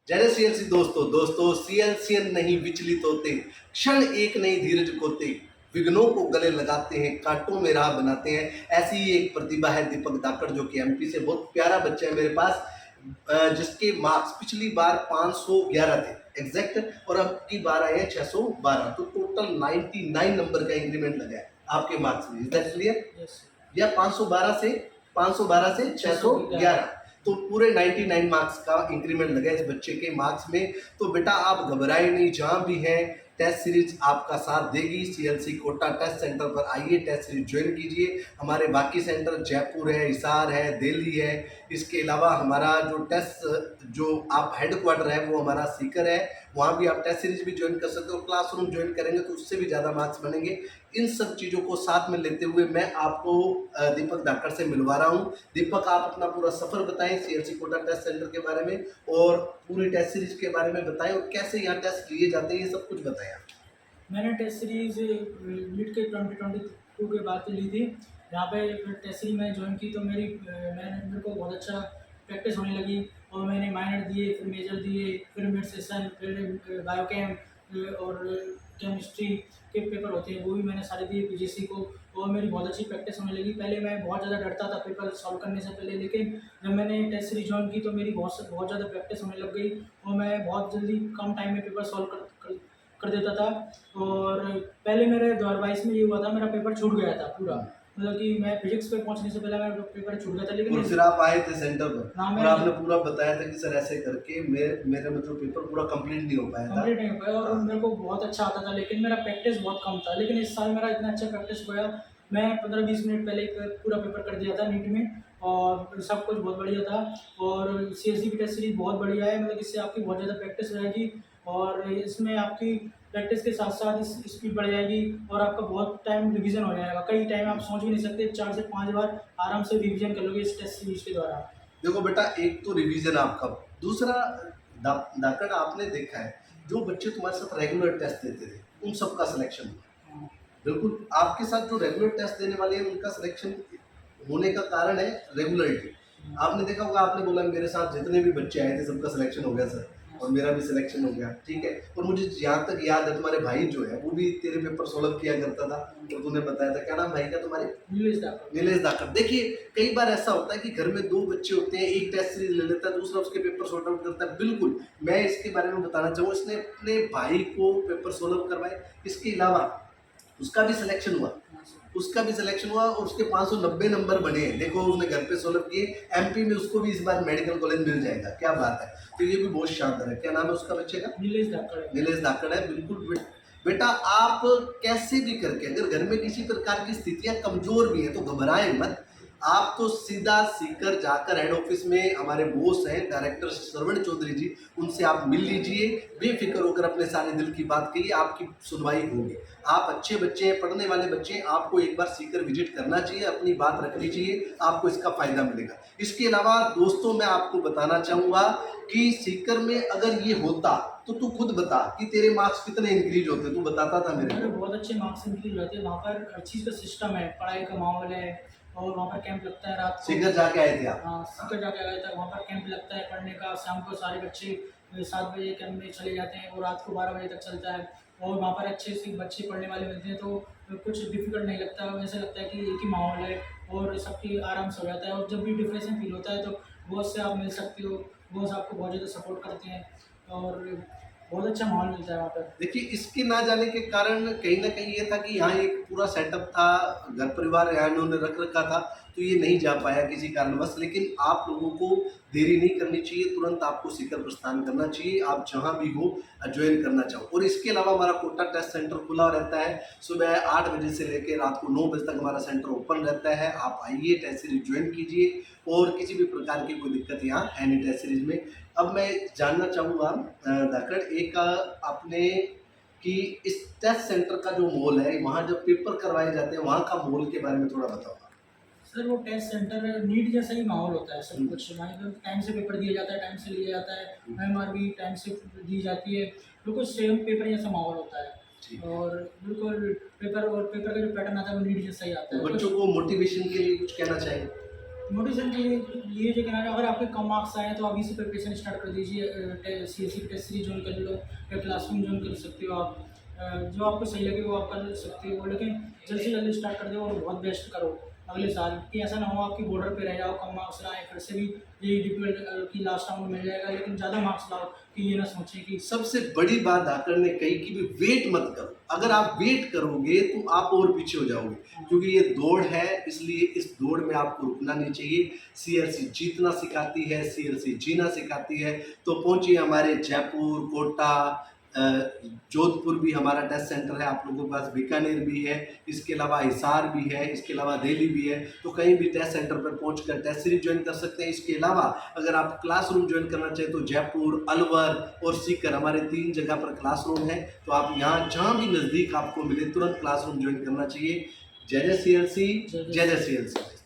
जय सीएलसी दोस्तों सीएलसीएन नहीं विचलित होते, क्षण एक नई धीरज खोते, विघ्नों को गले लगाते हैं, कांटों में राह बनाते हैं। ऐसी ही एक प्रतिभा है दीपक धाकड़, जो कि एमपी से बहुत प्यारा बच्चा है मेरे पास, जिसके मार्क्स पिछली बार 511 थे एग्जैक्ट, और अब की बार आए हैं 612, तो टोटल 99 नंबर का इंक्रीमेंट लगा है आपके मार्क्स में। Is that clear? या 512 से 611, तो पूरे 99 मार्क्स का इंक्रीमेंट लगा इस बच्चे के मार्क्स में। तो बेटा आप घबराए नहीं, जहाँ भी हैं टेस्ट सीरीज आपका साथ देगी। सीएलसी कोटा टेस्ट सेंटर पर आइए, टेस्ट सीरीज ज्वाइन कीजिए। हमारे बाकी सेंटर जयपुर है, हिसार है, दिल्ली है। इसके अलावा हमारा जो टेस्ट जो आप हेडक्वार्टर है वो हमारा सीकर है, वहाँ भी आप टेस्ट सीरीज भी ज्वाइन कर सकते हो। क्लासरूम ज्वाइन करेंगे तो उससे भी ज़्यादा मार्क्स बनेंगे। इन सब चीज़ों को साथ में लेते हुए मैं आपको दीपक धाकड़ से मिलवा रहा हूँ। दीपक, आप अपना पूरा सफ़र बताएं सीएलसी कोटा टेस्ट सेंटर के बारे में, और पूरी टेस्ट सीरीज के बारे में बताएं, और कैसे यहाँ टेस्ट लिए जाते हैं, ये सब कुछ बताएं आप। मैंने टेस्ट सीरीज नीट के 2022 के बाद ली थी। यहाँ पे टेस्ट सीरीज मैंने ज्वाइन की तो मेरे को बहुत अच्छा प्रैक्टिस होने लगी, और मैंने माइनर दिए, फिर मेजर दिए, फिर मिड सेशन, फिर बायोकेम और केमिस्ट्री के पेपर होते हैं वो भी मैंने सारे दिए पीजीसी को, और मेरी बहुत अच्छी प्रैक्टिस होने लगी। पहले मैं बहुत ज़्यादा डरता था पेपर सॉल्व करने से पहले, लेकिन जब मैंने टेस्ट सीरीज ज्वाइन की तो मेरी बहुत ज़्यादा प्रैक्टिस होने लग गई, और मैं बहुत जल्दी कम टाइम में पेपर सॉल्व कर देता था। और पहले मेरे 2022 में ये हुआ था, मेरा पेपर छूट गया था पूरा, मतलब कि मैं फिजिक्स पे पहुंचने से पहले मेरा पेपर छूट गया था। लेकिन और फिर आप आए थे सेंटर पर, हाँ, और आपने पूरा बताया था कि सर ऐसे करके मेरे मतलब पेपर पूरा कंप्लीट नहीं हो पाया था। कंप्लीट नहीं हो पाया, और मेरे को बहुत अच्छा आता था, लेकिन मेरा प्रैक्टिस बहुत कम था। लेकिन इस साल मेरा इतना अच्छा प्रैक्टिस हो गया, मैं 15-20 मिनट पहले पूरा पेपर कर दिया था नीट में, और सब कुछ बहुत बढ़िया था। और सीएससी की टेस्ट सीरीज बहुत बढ़िया है, मतलब इससे आपकी बहुत ज़्यादा प्रैक्टिस रहेगी, और इसमें आपकी प्रैक्टिस के साथ साथ स्पीड बढ़ जाएगी, और आपका बहुत टाइम रिवीजन हो जाएगा। कई टाइम आप सोच भी नहीं सकते, 4 से 5 बार आराम से रिवीजन कर लोगे इस टेस्ट सीरीज के द्वारा। देखो बेटा, एक तो रिवीजन आपका, दूसरा धाकड़ आपने देखा है जो बच्चे तुम्हारे साथ रेगुलर टेस्ट देते थे उन सबका सिलेक्शन हुआ। हाँ, बिल्कुल आपके साथ जो रेगुलर टेस्ट देने वाले हैं उनका सिलेक्शन होने का कारण है रेगुलरिटी। आपने देखा होगा, आपने बोला मेरे साथ जितने भी बच्चे आए थे सबका सिलेक्शन हो गया सर, और मेरा भी सिलेक्शन हो गया, ठीक है। और मुझे यहाँ तक याद है तुम्हारे भाई जो है वो भी तेरे पेपर सोल्व किया करता था, तो तूने बताया था, क्या नाम भाई का तुम्हारे? नीलेश धाकड़। देखिए कई बार ऐसा होता है कि घर में दो बच्चे होते हैं, एक टेस्ट सीरीज ले लेता है, दूसरा उसके पेपर सॉर्ट आउट करता है। बिल्कुल मैं इसके बारे में बताना चाहूँगा, इसने अपने भाई को पेपर सोल्व करवाए, इसके अलावा उसका भी सिलेक्शन हुआ, और उसके 590 नंबर बने हैं। देखो उसने घर पे सोल्व किए, एमपी में उसको भी इस बार मेडिकल कॉलेज मिल जाएगा, क्या बात है। तो ये भी बहुत शानदार है। क्या नाम है उसका बच्चे का? नीलेश धाकड़ है, बिल्कुल। बेटा आप कैसे भी करके, अगर घर में किसी प्रकार की स्थितियां कमजोर भी हैं तो घबराएं मत। आप तो सीधा सीकर जाकर हेड ऑफिस में हमारे बॉस हैं डायरेक्टर श्रवण चौधरी जी, उनसे आप मिल लीजिए, बेफिक्र होकर अपने सारे दिल की बात कहिए, आपकी सुनवाई होगी। आप अच्छे बच्चे हैं, पढ़ने वाले बच्चे हैं, आपको एक बार सीकर विजिट करना चाहिए, अपनी बात रखनी चाहिए, आपको इसका फायदा मिलेगा। इसके अलावा दोस्तों मैं आपको बताना चाहूँगा कि सीकर में अगर ये होता तो तू खुद बता कि तेरे मार्क्स कितने इंक्रीज होते, तू बताता था मेरे को। बहुत अच्छे मार्क्स इंक्रीज होते हैं, वहाँ पर हर चीज़ का सिस्टम है, पढ़ाई का माहौल है, और वहाँ पर कैंप लगता है रात को। सीकर जाके आए थे आप? हाँ, सीकर जाके आया था, वहाँ पर कैंप लगता है पढ़ने का। शाम को सारे बच्चे 7 बजे कैंप में चले जाते हैं, और रात को 12 बजे तक चलता है, और वहाँ पर अच्छे से बच्चे पढ़ने वाले मिलते हैं, तो कुछ डिफिकल्ट नहीं लगता। ऐसा लगता है कि एक ही माहौल है, और सबकी आराम से हो जाता है। और जब भी डिप्रेशन फील होता है तो बॉस से आप मिल सकते हो, बॉस आपको बहुत ज़्यादा सपोर्ट करते हैं, और बहुत अच्छा माहौल मिलता है वहाँ पर। देखिए इसके ना जाने के कारण कहीं ना कहीं ये था कि यहाँ एक पूरा सेटअप था, घर परिवार यहाँ इन्होंने रख रखा था, तो ये नहीं जा पाया किसी कारणवश। लेकिन आप लोगों को देरी नहीं करनी चाहिए, तुरंत आपको सीकर प्रस्थान करना चाहिए, आप जहाँ भी हो ज्वाइन करना चाहो। और इसके अलावा हमारा कोटा टेस्ट सेंटर खुला रहता है, सुबह 8 बजे से लेकर रात को 9 बजे तक हमारा सेंटर ओपन रहता है। आप आइए, टेस्ट सीरीज ज्वाइन कीजिए, और किसी भी प्रकार की कोई दिक्कत यहाँ है नहीं टेस्ट सीरीज में। अब मैं जानना चाहूँगा धाकड़, एक आपने कि इस टेस्ट सेंटर का जो माहौल है, वहाँ जब पेपर करवाए जाते हैं वहाँ का माहौल के बारे में थोड़ा बताओ। सर वो टेस्ट सेंटर नीट जैसा ही माहौल होता है, सब कुछ वहीं पर टाइम से पेपर दिया जाता है, टाइम से लिया जाता है, एमआर भी टाइम से दी जाती है, बिल्कुल सेम पेपर जैसा माहौल होता है। और बिल्कुल पेपर का जो पैटर्न आता है वो नीट जैसा ही आता है। बच्चों को मोटिवेशन के लिए कुछ कहना चाहिए? मोटिवेशन के लिए ये जो कहना है, अगर आपके कम मार्क्स आए तो अभी से प्रिपरेशन स्टार्ट कर दीजिए। CSE टेस्ट सीरीज ज्वाइन कर लो या क्लासरूम ज्वाइन कर सकते हो आप। जो आपको सही लगे वो आप कर सकते हो, लेकिन जल्द से जल्द स्टार्ट कर दो और बहुत बेस्ट करो अगले साल, कि ऐसा ना हो आपकी बॉर्डर पे रह जाओ, कम मार्क्स लाए, फिर से भी यही डिफिकल्ट कि लास्ट राउंड में मिल जाएगा, लेकिन ज़्यादा मार्क्स लाओ कि ये ना सोचें कि सबसे बड़ी बात धाकड़ ने कही कि भी वेट मत करो। अगर आप वेट करोगे तो आप और पीछे हो जाओगे, क्योंकि ये दौड़ है, इसलिए इस दौड़ में आपको रुकना नहीं चाहिए। CLC जीतना सिखाती है, CLC जीना सिखाती है। तो पहुंचिए हमारे जयपुर, कोटा, जोधपुर भी हमारा टेस्ट सेंटर है, आप लोगों के पास बीकानेर भी है, इसके अलावा हिसार भी है, इसके अलावा दिल्ली भी है। तो कहीं भी टेस्ट सेंटर पर पहुंचकर टेस्ट सीरीज ज्वाइन कर सकते हैं। इसके अलावा अगर आप क्लासरूम ज्वाइन करना चाहें तो जयपुर, अलवर और सीकर हमारे 3 जगह पर क्लासरूम है। तो आप यहाँ जहाँ भी नज़दीक आपको मिले तुरंत क्लासरूम ज्वाइन करना चाहिए। जय जय CLC, जय जय CLC।